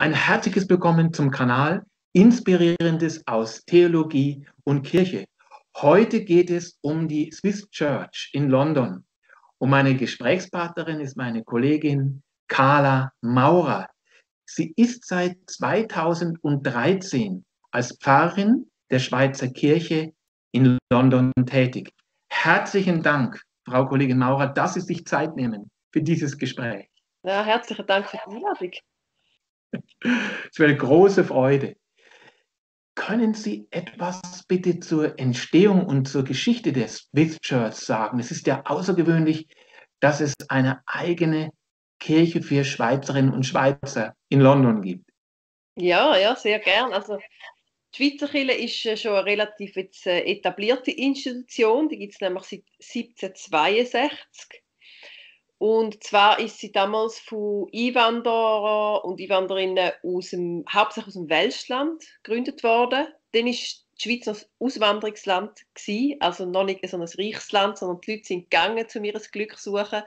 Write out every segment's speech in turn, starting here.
Ein herzliches Willkommen zum Kanal Inspirierendes aus Theologie und Kirche. Heute geht es um die Swiss Church in London. Und meine Gesprächspartnerin ist meine Kollegin Carla Maurer. Sie ist seit 2013 als Pfarrerin der Schweizer Kirche in London tätig. Herzlichen Dank, Frau Kollegin Maurer, dass Sie sich Zeit nehmen für dieses Gespräch. Ja, herzlichen Dank für die Einladung. Es wäre eine große Freude. Können Sie etwas bitte zur Entstehung und zur Geschichte der Swiss Church sagen? Es ist ja außergewöhnlich, dass es eine eigene Kirche für Schweizerinnen und Schweizer in London gibt. Ja, sehr gern. Also die Schweizer Kirche ist schon eine relativ jetzt, etablierte Institution. Die gibt es nämlich seit 1762. Und zwar ist sie damals von Einwanderern und Einwanderinnen hauptsächlich aus dem Welschland gegründet worden. Dann ist die Schweiz noch ein Auswanderungsland gewesen, also noch nicht so ein reiches Land, sondern die Leute sind gegangen, um ihr Glück zu suchen.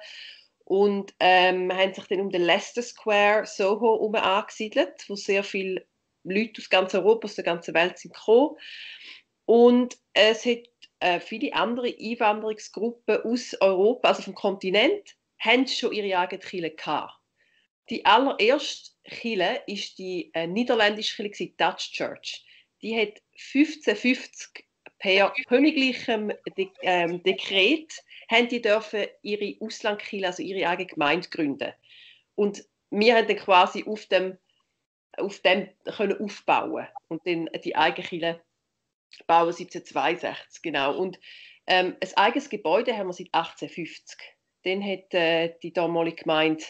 Und haben sich dann um den Leicester Square, Soho, herum angesiedelt, wo sehr viele Leute aus ganz Europa, aus der ganzen Welt sind gekommen. Und es hat viele andere Einwanderungsgruppen aus Europa, also vom Kontinent, haben schon ihre eigene Kirche gehabt. Die allererste Kirche war die niederländische Kirche, Dutch Church. Die hat 1550 per königlichem Dekret haben die dürfen ihre Auslandkirche, also ihre eigene Gemeinde gründen. Und wir haben dann quasi auf dem können aufbauen und dann die eigene Kirche bauen 1762, genau. Und ein eigenes Gebäude haben wir seit 1850. Dann hat die damalige Gemeinde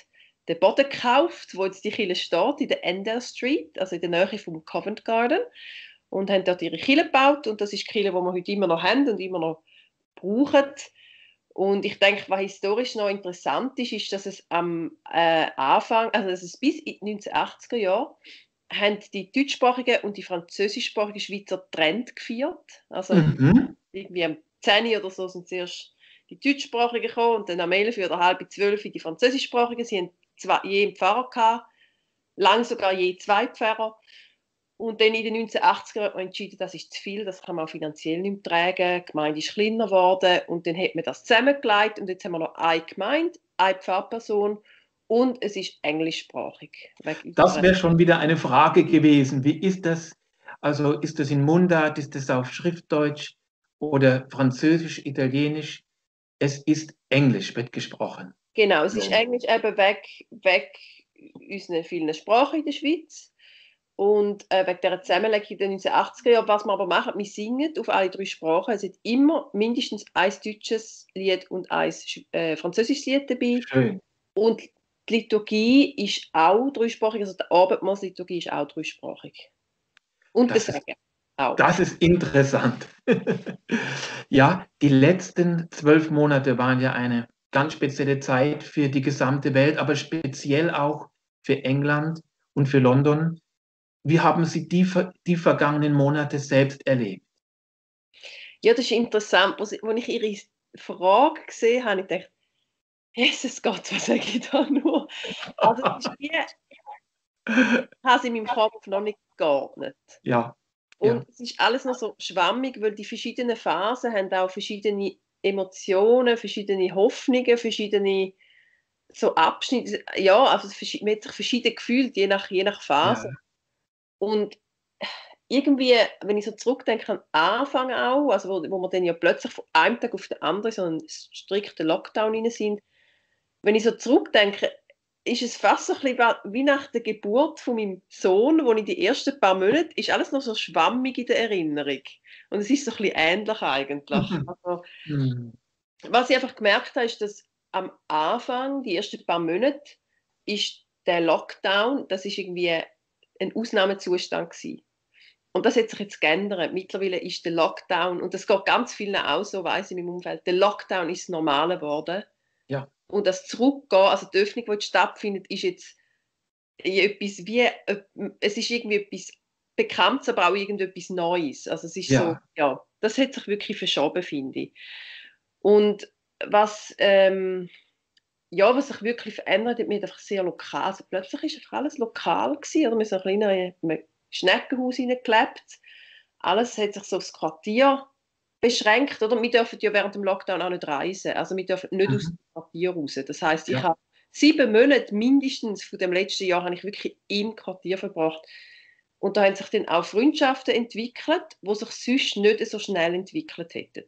den Boden gekauft, wo jetzt die Kirche steht, in der Endell Street, also in der Nähe vom Covent Garden, und haben dort ihre Kirche gebaut. Und das ist die Kirche, die wir heute immer noch haben und immer noch brauchen. Und ich denke, was historisch noch interessant ist, ist, dass es am Anfang, also dass es bis in die 1980er Jahre, haben die deutschsprachigen und die französischsprachigen Schweizer getrennt gefeiert. Also irgendwie am 10 oder so sind zuerst die deutschsprachigen gekommen und dann am 11 oder halb 12 die französischsprachigen. Sie haben je einen Pfarrer gehabt, lang sogar je 2 Pfarrer. Und dann in den 1980er hat man entschieden, das ist zu viel, das kann man auch finanziell nicht mehr tragen. Die Gemeinde ist kleiner geworden und dann hat man das zusammengelegt und jetzt haben wir noch eine Gemeinde, eine Pfarrperson und es ist englischsprachig. Das wäre schon wieder eine Frage gewesen. Wie ist das? Also ist das in Mundart, ist das auf Schriftdeutsch oder Französisch, Italienisch? Es ist Englisch, wird gesprochen. Genau, es ist Englisch eben weg unseren vielen Sprachen in der Schweiz. Und wegen dieser Zusammenlegung in den 1980er Jahren, was wir aber machen, wir singen auf alle 3 Sprachen. Es ist immer mindestens ein deutsches Lied und ein französisches Lied dabei. Schön. Und die Liturgie ist auch dreisprachig, also die Abendmahlsliturgie ist auch dreisprachig. Und das Segen auch. Das ist interessant. Ja, die letzten 12 Monate waren ja eine ganz spezielle Zeit für die gesamte Welt, aber speziell auch für England und für London. Wie haben Sie die vergangenen Monate selbst erlebt? Ja, das ist interessant. Als ich Ihre Frage gesehen habe, ich dachte, Jesus Gott, was sage ich da nur? Also, es ist wie, ich habe es in meinem Kopf noch nicht geordnet. Ja. Und es ist alles noch so schwammig, weil die verschiedenen Phasen haben auch verschiedene Emotionen, verschiedene Hoffnungen, verschiedene so Abschnitte. Ja, also man hat sich verschieden gefühlt, je nach Phase. Ja. Und irgendwie, wenn ich so zurückdenke an Anfang auch, also wo wir dann ja plötzlich von einem Tag auf den anderen so einen strikten Lockdown rein sind, wenn ich so zurückdenke, ist es fast so ein bisschen wie nach der Geburt von meinem Sohn, wo ich die ersten paar Monate, ist alles noch so schwammig in der Erinnerung. Und es ist so ein bisschen ähnlich eigentlich. Also, was ich einfach gemerkt habe, ist, dass am Anfang, die ersten paar Monate, ist der Lockdown, das ist irgendwie ein Ausnahmezustand gewesen. Und das hat sich jetzt geändert. Mittlerweile ist der Lockdown, und das geht ganz vielen auch so, weiss ich in meinem Umfeld, der Lockdown ist das Normale geworden. Ja. Und das Zurückgehen, also die Öffnung, die jetzt stattfindet, ist jetzt etwas wie, es ist irgendwie etwas Bekanntes, aber auch irgendetwas Neues. Also es ist so, ja, das hat sich wirklich verschoben, finde ich. Und was, ja, was sich wirklich verändert hat, mir einfach sehr lokal. Also plötzlich war einfach alles lokal gewesen, oder? Wir sind in einem Schneckenhaus hineingelebt. Alles hat sich so aufs Quartier beschränkt, oder? Wir dürfen ja während dem Lockdown auch nicht reisen. Also wir dürfen nicht aus dem Quartier raus. Das heisst, ich Ja. habe 7 Monate mindestens von dem letzten Jahr habe ich wirklich im Quartier verbracht. Und da haben sich dann auch Freundschaften entwickelt, die sich sonst nicht so schnell entwickelt hätten.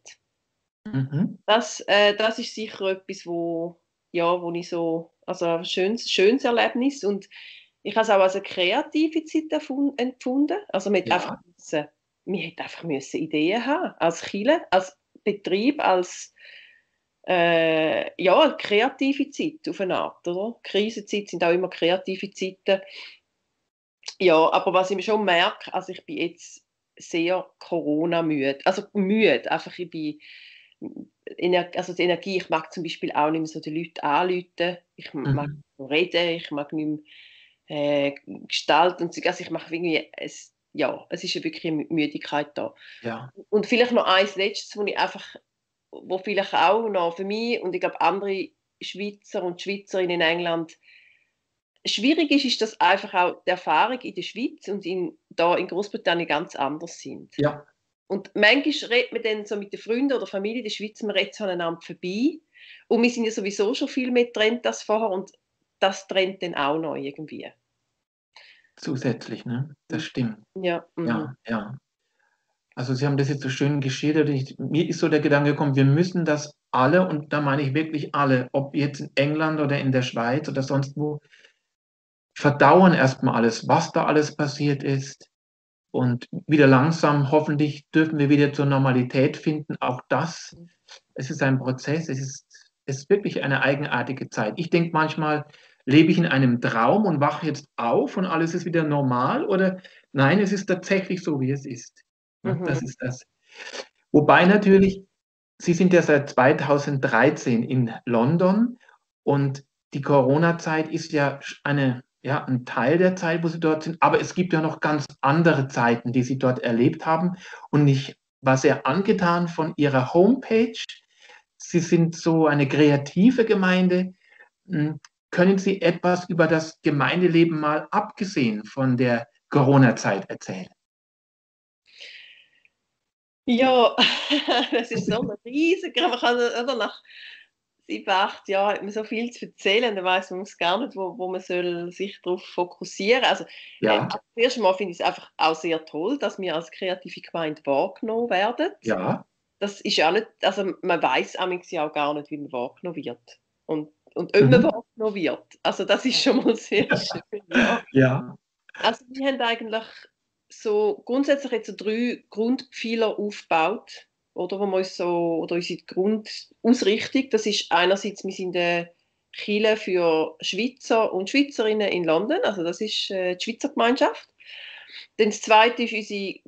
Mhm. Das ist sicher etwas, wo ich so, also ein schönes Erlebnis, und ich habe es auch als eine kreative Zeit empfunden. Also Ja. man hätte einfach müssen Ideen haben, als Kirche, als Betrieb, als ja, eine kreative Zeit auf eine Art, oder? Krisenzeiten sind auch immer kreative Zeiten. Ja, aber was ich schon merke, also ich bin jetzt sehr Corona-müde. Also müde, einfach ich bin, also die Energie, ich mag zum Beispiel auch nicht mehr so die Leute anrufen, ich mag Mhm. nicht mehr reden, ich mag nicht mehr gestalten und so. Also ich mache irgendwie, ja, es ist ja wirklich eine Müdigkeit da. Ja. Und vielleicht noch eins Letztes, wo vielleicht auch noch für mich und ich glaube andere Schweizer und Schweizerinnen in England schwierig ist, dass einfach auch die Erfahrung in der Schweiz und da in Großbritannien ganz anders sind. Ja. Und manchmal redet man dann so mit den Freunden oder Familie in der Schweiz, man redet so aneinander vorbei. Und wir sind ja sowieso schon viel mehr getrennt als vorher, und das trennt dann auch noch irgendwie. Zusätzlich, ne? Das stimmt. Ja, Ja, ja. Also Sie haben das jetzt so schön geschildert. Mir ist so der Gedanke gekommen, wir müssen das alle, und da meine ich wirklich alle, ob jetzt in England oder in der Schweiz oder sonst wo, verdauen erstmal alles, was da alles passiert ist. Und wieder langsam, hoffentlich dürfen wir wieder zur Normalität finden. Auch das, es ist ein Prozess, es ist wirklich eine eigenartige Zeit. Ich denke manchmal, lebe ich in einem Traum und wache jetzt auf und alles ist wieder normal, oder nein, es ist tatsächlich so, wie es ist. Ja, das mhm. ist das. Wobei natürlich, Sie sind ja seit 2013 in London, und die Corona-Zeit ist ja ein Teil der Zeit, wo Sie dort sind, aber es gibt ja noch ganz andere Zeiten, die Sie dort erlebt haben. Und ich war sehr angetan von Ihrer Homepage. Sie sind so eine kreative Gemeinde. Hm, Können Sie etwas über das Gemeindeleben mal abgesehen von der Corona-Zeit erzählen? Ja, das ist so ein riesiger, man kann, oder, nach 7, 8 Jahren hat man so viel zu erzählen, dann weiss man gar nicht, wo man soll sich darauf fokussieren. Also, Ja, das erste Mal finde ich es einfach auch sehr toll, dass wir als kreative Gemeinde wahrgenommen werden. ja, Das ist ja nicht, also man weiß amigs ja auch gar nicht, wie man wahrgenommen wird. Und ob man mhm. wahrgenommen wird. Also das ist schon mal sehr schön, ja. Ja, Also wir haben eigentlich so grundsätzlich jetzt so 3 Grundpfeiler aufgebaut, oder, wo wir uns so, oder unsere Grundausrichtung, das ist einerseits, wir sind eine Kirche für Schweizer und Schweizerinnen in London, also das ist die Schweizer Gemeinschaft. Dann das Zweite ist unsere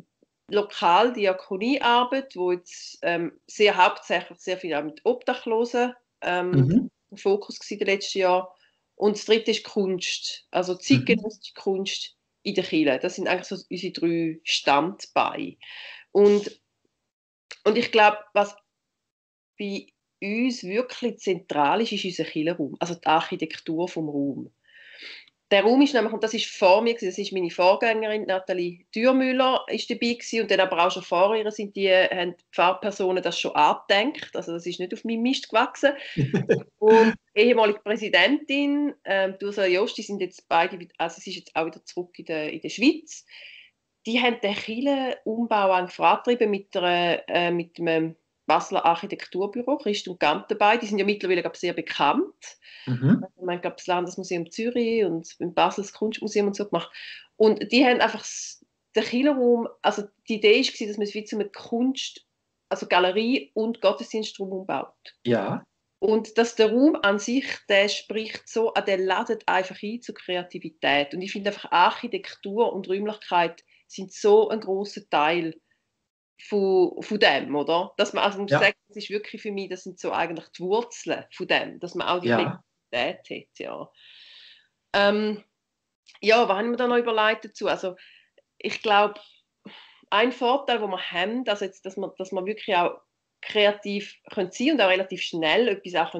Lokaldiakoniearbeit, wo jetzt sehr hauptsächlich sehr viel auch mit Obdachlosen mhm. im Fokus war in den letzten Jahren. Und das Dritte ist Kunst, also Mhm. zeitgenössische Kunst in der Kirche. Das sind eigentlich so unsere 3 Standbeine. Und, und ich glaube, was bei uns wirklich zentral ist, ist unser Kirchenraum, also die Architektur vom Raum. Der Raum ist nämlich, und das ist vor mir, das ist meine Vorgängerin, Nathalie Dürmüller, ist dabei gewesen, und dann aber auch schon vor ihr haben die Pfarrpersonen das schon angedenkt, also das ist nicht auf meinem Mist gewachsen. Und die ehemalige Präsidentin, die Ursula Jost, die sind jetzt beide, also sie ist jetzt auch wieder zurück in der Schweiz, die haben den Kirchenumbau eigentlich vorangetrieben mit einem Basler Architekturbüro, Christ und Gant dabei. Die sind ja mittlerweile, glaube ich, sehr bekannt. Mhm. Ich meine, das Landesmuseum Zürich und im Basel das Kunstmuseum und so gemacht. Und die haben einfach den Kirchenraum, also die Idee war, dass man es wie zu einer Kunst, also Galerie und Gottesdienstraum umbaut. Ja, Und dass der Raum an sich, der spricht so, der ladet einfach ein zur Kreativität. Und ich finde einfach Architektur und Räumlichkeit sind so ein großer Teil von dem, oder? Dass man, also muss ja, sagen, das ist wirklich für mich, das sind so eigentlich die Wurzeln von dem, dass man auch die ja, Flexibilität hat, ja. Ähm, ja, was haben wir da noch überlegt dazu? Also ich glaube, ein Vorteil, den wir haben, also jetzt, dass wir wirklich auch kreativ können sein und auch relativ schnell etwas auch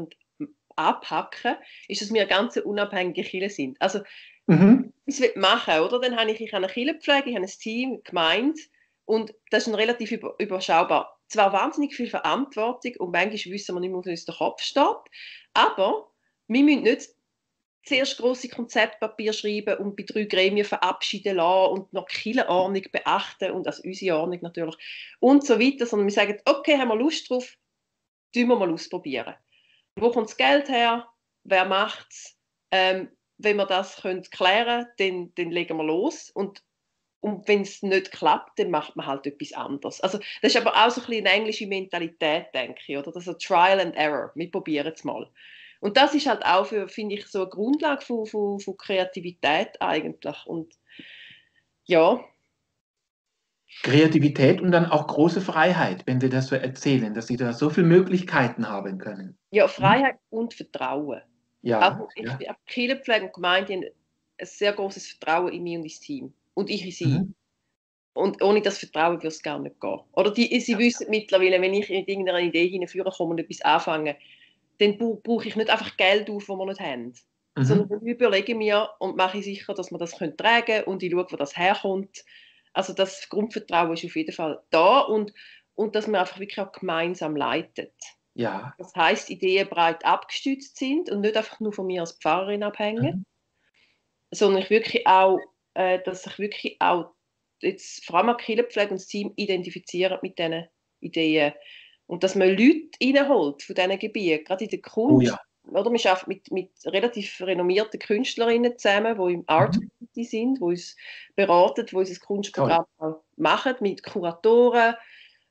abhacken, ist, dass wir eine ganz unabhängige Kirche sind. Also, Mhm. was ich machen, oder? Dann habe ich eine Kirchenpflege, ich habe ein Team, eine Gemeinde und das ist relativ überschaubar. Zwar wahnsinnig viel Verantwortung und manchmal wissen wir nicht mehr, wo uns der Kopf steht, aber wir müssen nicht zuerst grosse Konzeptpapier schreiben und bei 3 Gremien verabschieden lassen und noch die Kirchenordnung beachten und also unsere Ordnung natürlich und so weiter, sondern wir sagen, okay, haben wir Lust drauf, tun wir mal ausprobieren. Wo kommt das Geld her? Wer macht es? Wenn wir das klären können, dann legen wir los. Und wenn es nicht klappt, dann macht man halt etwas anderes. Also, das ist aber auch so ein bisschen eine englische Mentalität, denke ich. Oder? Das ist so Trial and Error. Wir probieren es mal. Und das ist halt auch, finde ich, so eine Grundlage von Kreativität eigentlich. Und ja. Kreativität und dann auch große Freiheit, wenn Sie das so erzählen, dass Sie da so viele Möglichkeiten haben können. Ja, Freiheit und Vertrauen. Ja, Also ich ja. bin Kirchenpflege und Gemeinde haben ein sehr großes Vertrauen in mich und ins Team. Und ich in sie. Mhm. Und ohne das Vertrauen würde es gar nicht gehen. Oder sie wissen mittlerweile, wenn ich mit irgendeiner Idee hineinführen komme und etwas anfange, dann brauche ich nicht einfach Geld auf, das wir nicht haben. Sondern Mhm. dann überlege ich mir und mache sicher, dass wir das tragen können und ich schaue, wo das herkommt. Also das Grundvertrauen ist auf jeden Fall da und dass man einfach wirklich auch gemeinsam leitet. Ja. Das heisst, Ideen breit abgestützt sind und nicht einfach nur von mir als Pfarrerin abhängen, Mhm. sondern ich wirklich auch, dass ich wirklich auch jetzt vor allem auch die Kirchenpflege und das Team identifizieren mit diesen Ideen und dass man Leute reinholt von diesen Gebieten, gerade in der Oh Kunst. ja. Oder wir arbeiten mit relativ renommierten Künstlerinnen zusammen, die im Art Mhm. Community sind, die uns beraten, die unser Toll. Kunstprogramm auch machen, mit Kuratoren.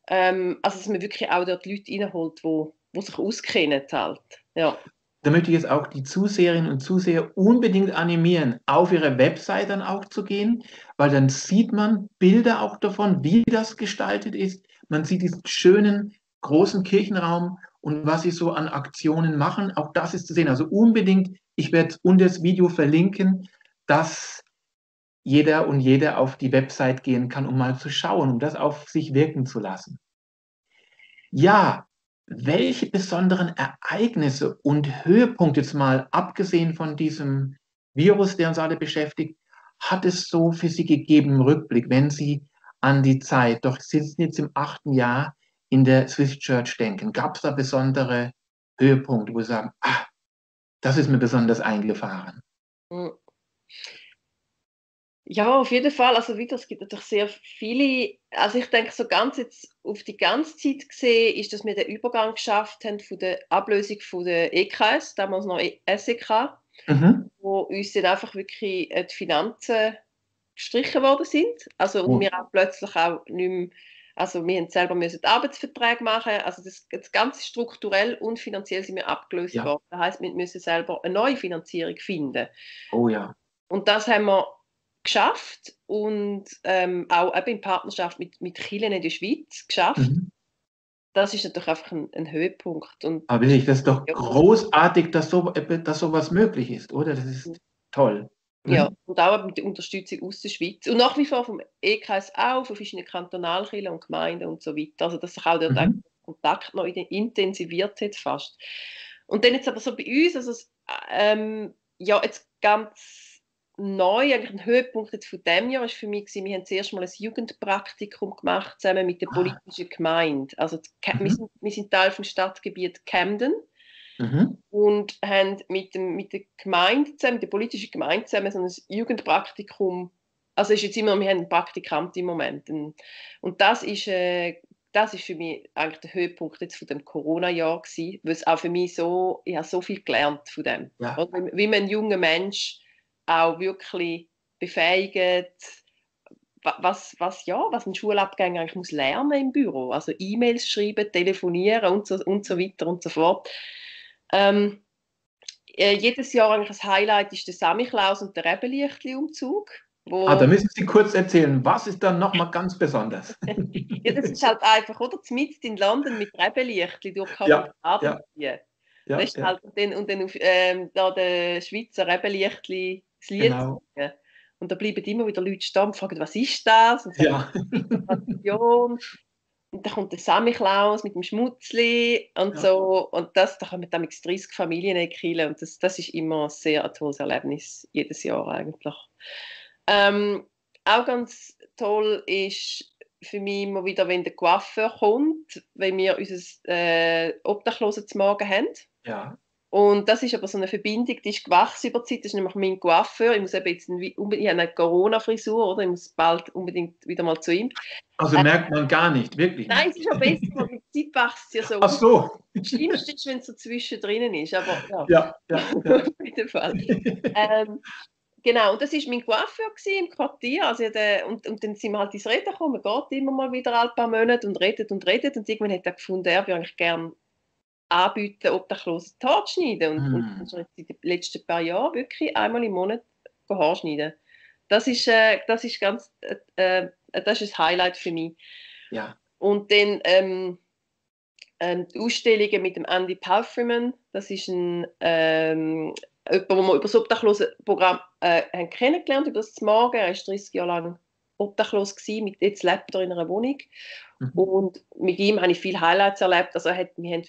Also dass man wirklich auch dort Leute reinholt, die sich auskennen halt. Ja. Da möchte ich jetzt auch die Zuseherinnen und Zuseher unbedingt animieren, auf ihre Website dann auch zu gehen, weil dann sieht man Bilder auch davon, wie das gestaltet ist. Man sieht diesen schönen, großen Kirchenraum und was sie so an Aktionen machen. Auch das ist zu sehen. Also unbedingt, ich werde unter das Video verlinken, dass jeder und jede auf die Website gehen kann, um mal zu schauen, um das auf sich wirken zu lassen. Ja, welche besonderen Ereignisse und Höhepunkte, jetzt mal abgesehen von diesem Virus, der uns alle beschäftigt, hat es so für Sie gegeben im Rückblick, wenn Sie an die Zeit, doch Sie sind jetzt im 8. Jahr in der Swiss Church denken, gab es da besondere Höhepunkte, wo Sie sagen, ah, das ist mir besonders eingefahren? Mm. Ja, auf jeden Fall. Also wieder, es gibt natürlich sehr viele. Also ich denke, so ganz jetzt auf die ganze Zeit gesehen, ist, dass wir den Übergang geschafft haben von der Ablösung von der EKS, damals noch SEK, Mhm. wo uns dann einfach wirklich die Finanzen gestrichen worden sind. Also und Oh, wir auch plötzlich auch nicht mehr, also wir haben selber müssen Arbeitsverträge machen. Also das Ganze strukturell und finanziell sind wir abgelöst ja, worden. Das heisst, wir müssen selber eine neue Finanzierung finden. oh ja. Und das haben wir geschafft und auch eben in Partnerschaft mit Kirchen in der Schweiz geschafft. Mhm. Das ist natürlich einfach ein Höhepunkt. Und Aber wirklich, das ist doch ja, großartig, dass sowas möglich ist, oder? Das ist toll. ja, Mhm. und auch mit der Unterstützung aus der Schweiz. Und nach wie vor vom EKS auch, von verschiedenen Kantonalkirchen und Gemeinden und so weiter. Also, dass sich auch dort Mhm. der Kontakt noch intensiviert hat fast. Und dann jetzt aber so bei uns, also ja, jetzt ganz neu, eigentlich ein Höhepunkt jetzt von diesem Jahr ist für mich gewesen, wir haben zuerst mal ein Jugendpraktikum gemacht, zusammen mit der Ah, politischen Gemeinde. Also mhm. wir sind Teil vom Stadtgebiet Camden Mhm. und haben mit der Gemeinde zusammen, mit der politischen Gemeinde zusammen so ein Jugendpraktikum, also ist jetzt immer, wir haben einen Praktikant im Moment. Und das ist für mich eigentlich der Höhepunkt jetzt von dem Corona-Jahr gewesen, weil es auch für mich so, ich habe so viel gelernt von dem. Ja, Oder? Wie man einen jungen Mensch auch wirklich befähigt, was ein Schulabgänger eigentlich muss lernen im Büro. Also E-Mails schreiben, telefonieren und so weiter und so fort. Ähm, jedes Jahr eigentlich ein Highlight ist der Samichlaus und der Rebellichtli-Umzug. da Wo, müssen Sie kurz erzählen, was ist dann nochmal ganz besonders? ja, das ist halt einfach, oder? Mitten in London mit Rebellichtli durch Covent Ja, Garden ja, ziehen. Das ja, ist ja, halt, und dann auf, da der Schweizer Rebellichtli das Lied genau. singen. Und da bleiben immer wieder Leute stehen und fragen, was ist das? Und sagen, Ja. Integration. Und dann kommt der Samichlaus mit dem Schmutzli und Ja. so. Und da kommen dann 30 Familien in die Kirche. Und das ist immer ein sehr tolles Erlebnis, jedes Jahr eigentlich. Auch ganz toll ist für mich immer wieder, wenn der Coiffeur kommt, wenn wir unser Obdachlosen zum Morgen haben. Ja. Und das ist aber so eine Verbindung, die ist gewachsen über die Zeit. Das ist nämlich mein Coiffeur. Ich muss eben jetzt ich habe eine Corona-Frisur, oder? Ich muss bald unbedingt wieder mal zu ihm. Also merkt man gar nicht, wirklich Nein, nicht. es ist auch besser, weil mit der Zeit wächst es ja so Ach aus. so. Das Schlimmste ist, wenn es so zwischendrin ist, aber ja, Ja, ja, ja. auf jeden Fall. Genau, und das war mein Coiffeur im Quartier. Also, und dann sind wir halt ins Reden gekommen. Man geht immer mal wieder ein paar Monate und redet und redet. Und irgendwann hat er gefunden, er würde eigentlich gerne anbieten, Obdachlosen die Haare schneiden. Und schon in den letzten paar Jahren wirklich einmal im Monat Haare schneiden. Das ist das ist ein Highlight für mich. Ja. Und dann die Ausstellungen mit dem Andy Palfreman, das ist jemand, den wir über das Obdachlosenprogramm haben kennengelernt, über das Morgen. Er war 30 Jahre lang obdachlos gewesen, jetzt lebt er in einer Wohnung. Und mit ihm habe ich viele Highlights erlebt. Also wir haben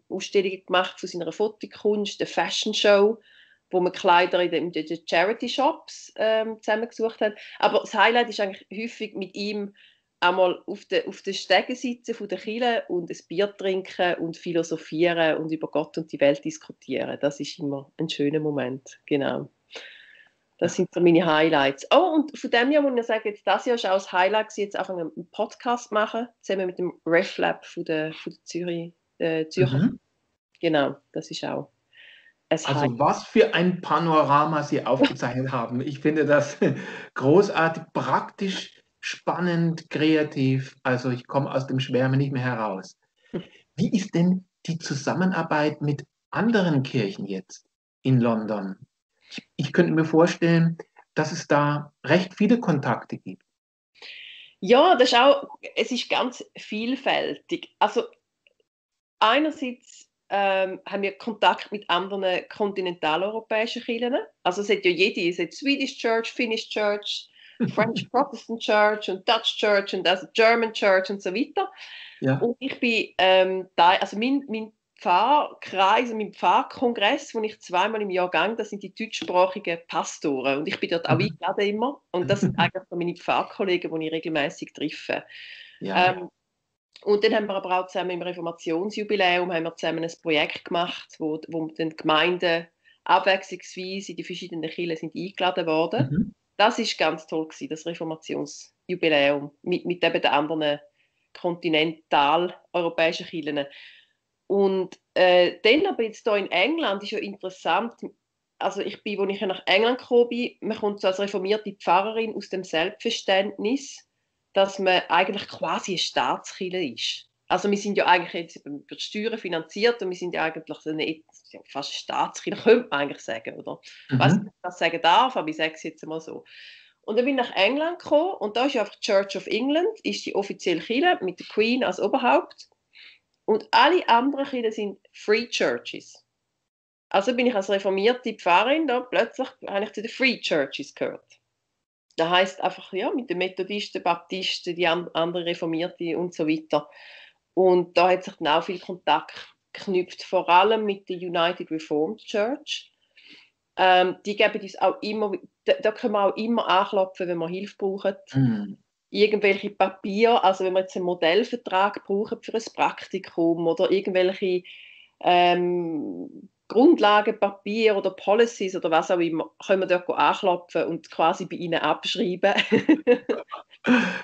Ausstellungen gemacht von seiner Fotokunst, eine Fashion Show, wo wir Kleider in den Charity-Shops zusammengesucht haben. Aber das Highlight ist eigentlich häufig mit ihm einmal auf der Stege sitzen von der Kirche und ein Bier trinken und philosophieren und über Gott und die Welt diskutieren. Das ist immer ein schöner Moment, genau. Das sind so meine Highlights. Oh, und von dem Jahr muss ich sagen, jetzt das Jahr ist auch das Highlight, jetzt einfach einen Podcast machen, zusammen mit dem RefLab von der Zürcher. Genau, das ist auch ein Highlight. Also was für ein Panorama Sie aufgezeichnet haben. Ich finde das großartig, praktisch, spannend, kreativ. Also ich komme aus dem Schwärmen nicht mehr heraus. Wie ist denn die Zusammenarbeit mit anderen Kirchen jetzt in London? Ich könnte mir vorstellen, dass es da recht viele Kontakte gibt. Ja, es ist ganz vielfältig. Also einerseits haben wir Kontakt mit anderen kontinentaleuropäischen Kirchen. Also es hat ja jede, es hat Swedish Church, Finnish Church, French Protestant Church und Dutch Church und also German Church und so weiter. Ja. Und ich bin also mein Pfarrkreis, mein Pfarrkongress, wo ich zweimal im Jahr gehe, das sind die deutschsprachigen Pastoren. Und ich bin dort auch eingeladen immer. Und das sind eigentlich so meine Pfarrkollegen, die ich regelmäßig treffe. Ja. Und dann haben wir aber auch zusammen im Reformationsjubiläum haben wir zusammen ein Projekt gemacht, wo dann die Gemeinden abwechslungsweise in die verschiedenen Kirchen sind eingeladen worden. Das ist ganz toll gewesen, das Reformationsjubiläum mit eben den anderen kontinentaleuropäischen Kirchen. Und dann aber jetzt hier in England ist ja interessant, also als ich nach England gekommen bin, man kommt so als reformierte Pfarrerin aus dem Selbstverständnis, dass man eigentlich quasi eine Staatskirche ist. Also wir sind ja eigentlich jetzt über die Steuern finanziert und wir sind ja eigentlich fast eine Staatskirche, könnte man eigentlich sagen, oder? Ich weiß nicht, ob ich das sagen darf, aber ich sage es jetzt mal so. Und dann bin ich nach England gekommen und da ist ja einfach die Church of England, ist die offizielle Kirche mit der Queen als Oberhaupt. Und alle anderen Kirchen sind Free Churches. Also bin ich als reformierte Pfarrerin da plötzlich habe ich zu den Free Churches gehört. Das heisst einfach, ja, mit den Methodisten, Baptisten, die anderen Reformierte und so weiter. Und da hat sich dann auch viel Kontakt geknüpft, vor allem mit der United Reformed Church. Die geben uns auch immer, da können wir auch immer anklopfen, wenn wir Hilfe brauchen. Irgendwelche Papiere, also wenn wir jetzt einen Modellvertrag brauchen für ein Praktikum oder irgendwelche Grundlagenpapier oder Policies oder was auch immer, können wir dort anklopfen und quasi bei ihnen abschreiben.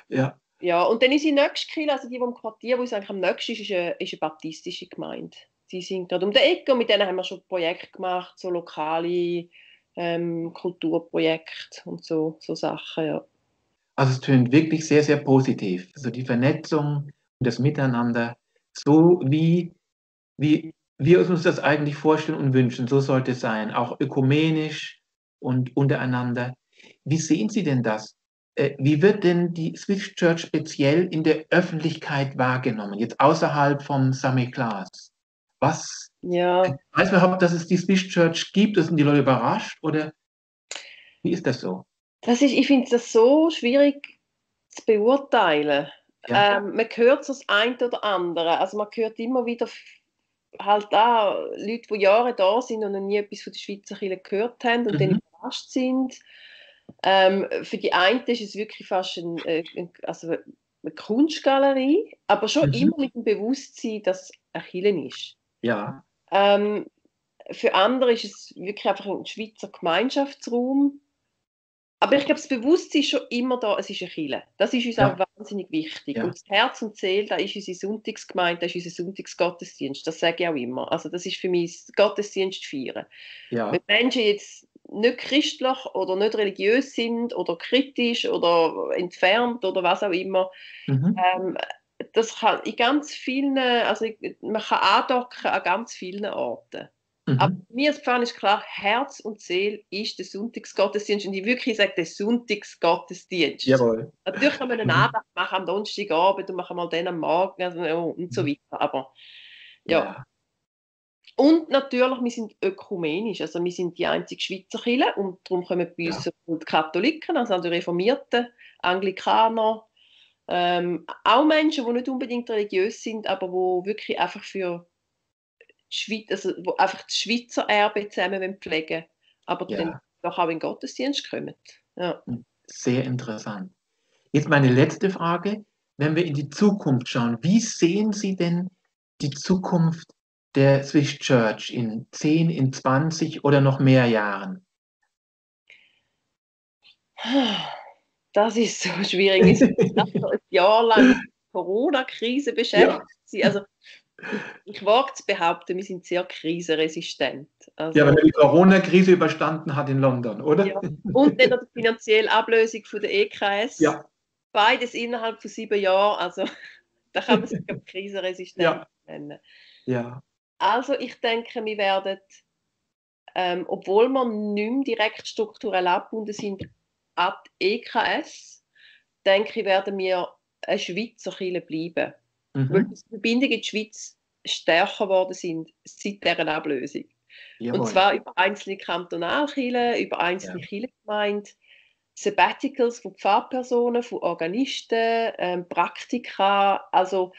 Ja. Ja, und dann ist die nächste Kirche, also die im Quartier, wo es eigentlich am nächsten ist eine baptistische Gemeinde. Die sind gerade um die Ecke und mit denen haben wir schon Projekte gemacht, so lokale Kulturprojekte und so Sachen, ja. Also es tönt wirklich sehr, sehr positiv. Also die Vernetzung und das Miteinander, so wie wir uns das eigentlich vorstellen und wünschen, so sollte es sein, auch ökumenisch und untereinander. Wie sehen Sie denn das? Wie wird denn die Swiss Church speziell in der Öffentlichkeit wahrgenommen, jetzt außerhalb vom Samichlaus? Weiß man überhaupt, dass es die Swiss Church gibt? Sind die Leute überrascht oder wie ist das so? Ich finde das so schwierig zu beurteilen. Ja. Man hört so das eine oder andere. Also man hört immer wieder halt da Leute, die Jahre da sind und noch nie etwas von der Schweizer Kirche gehört haben und dann überrascht sind. Für die einen ist es wirklich fast also eine Kunstgalerie, aber schon immer mit dem Bewusstsein, dass es eine Kirche ist. Ja. Ähm, für andere ist es wirklich einfach ein Schweizer Gemeinschaftsraum. Aber ich glaube, das Bewusstsein ist schon immer da, es ist eine Kirche. Das ist uns Ja. auch wahnsinnig wichtig. Ja. Und das Herz und Seele, da ist unsere Sonntagsgemeinde, das ist unser Sonntagsgottesdienst. Das sage ich auch immer. Also das ist für mich das Gottesdienst feiern. Ja. Wenn Menschen jetzt nicht christlich oder nicht religiös sind oder kritisch oder entfernt oder was auch immer, das kann in ganz vielen, also man kann andocken an ganz vielen Orten. Aber mir ist klar, Herz und Seele ist der Sonntagsgottesdienst und ich wirklich sage, der Sonntagsgottesdienst. Jawohl. Natürlich kann man einen Andacht machen am Donnerstagabend und machen mal den am Morgen und so weiter, aber ja. Und natürlich, wir sind ökumenisch, also wir sind die einzige Schweizer Kirche und darum kommen bei uns die Katholiken, also die Reformierten, Anglikaner, auch Menschen, die nicht unbedingt religiös sind, aber die wirklich einfach für die Schweiz, also wo einfach das Schweizer Erbe zusammen pflegen, aber dann doch auch in den Gottesdienst kommen. Ja. Sehr interessant. Jetzt meine letzte Frage, wenn wir in die Zukunft schauen, wie sehen Sie denn die Zukunft der Swiss Church in 10, in 20 oder noch mehr Jahren? Das ist so schwierig. Wir sind ein Jahr lang mit der Corona-Krise beschäftigt. Ja. Also, ich wage zu behaupten, wir sind sehr krisenresistent. Also, Ja, wenn man die Corona-Krise überstanden hat in London, oder? Ja. Und dann noch die finanzielle Ablösung von der EKS. Ja. Beides innerhalb von 7 Jahren. Also, da kann man sich krisenresistent nennen. Ja. Also, ich denke, wir werden, obwohl wir nicht mehr direkt strukturell abgebunden sind an die EKS, denke ich, werden wir eine Schweizer Kirche bleiben. Weil die Verbindungen in die Schweiz stärker geworden sind seit dieser Ablösung. Jawohl. Und zwar über einzelne Kantonalkirchen, über einzelne Kirchengemeinden, Sabbaticals von Pfarrpersonen, von Organisten, Praktika, also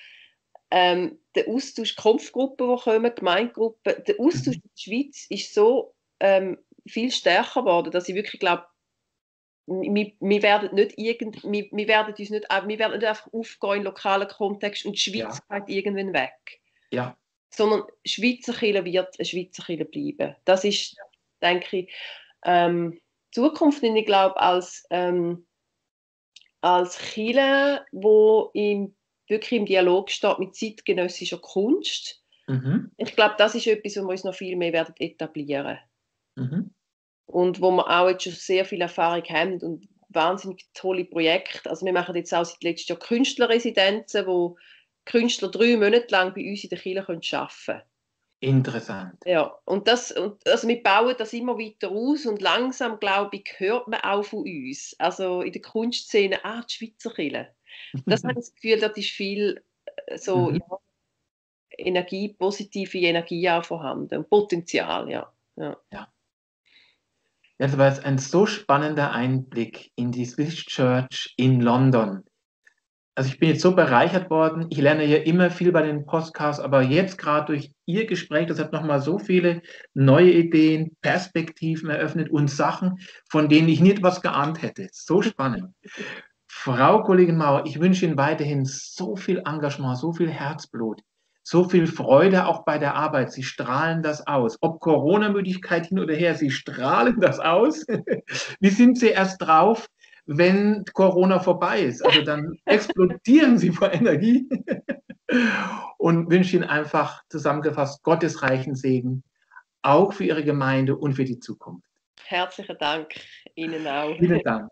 der Austausch, Kampfgruppen, die kommen, Gemeindegruppen, der Austausch in der Schweiz ist so viel stärker geworden, dass ich wirklich glaube, wir werden nicht einfach aufgehen in lokalen Kontext und die Schweiz geht irgendwann weg. Ja. Sondern Schweizer Kirche wird eine Schweizer Kirche bleiben. Das ist, denke ich, Zukunft, und ich glaube, als Kirche, die wirklich im Dialog steht mit zeitgenössischer Kunst, ich glaube, das ist etwas, wo wir uns noch viel mehr werden etablieren. Und wo wir auch jetzt schon sehr viel Erfahrung haben und wahnsinnig tolle Projekte. Also wir machen jetzt auch seit letztem Jahr Künstlerresidenzen, wo Künstler 3 Monate lang bei uns in der Kirche arbeiten können. Interessant. Ja, also wir bauen das immer weiter aus und langsam, glaube ich, hört man auch von uns. Also in der Kunstszene, die Schweizer Kirche. Das habe ich das Gefühl, das ist viel so Energie, positive Energie auch vorhanden und Potenzial, ja. Das war jetzt ein so spannender Einblick in die Swiss Church in London. Also ich bin jetzt so bereichert worden. Ich lerne ja immer viel bei den Podcasts, aber jetzt gerade durch Ihr Gespräch, das hat nochmal so viele neue Ideen, Perspektiven eröffnet und Sachen, von denen ich nie etwas geahnt hätte. So spannend. Frau Kollegin Mauer, ich wünsche Ihnen weiterhin so viel Engagement, so viel Herzblut, so viel Freude auch bei der Arbeit. Sie strahlen das aus. Ob Corona-Müdigkeit hin oder her, Sie strahlen das aus. Wie sind Sie erst drauf, wenn Corona vorbei ist? Also dann explodieren Sie vor Energie. Und wünsche Ihnen einfach zusammengefasst gottesreichen Segen, auch für Ihre Gemeinde und für die Zukunft. Herzlichen Dank Ihnen auch. Vielen Dank.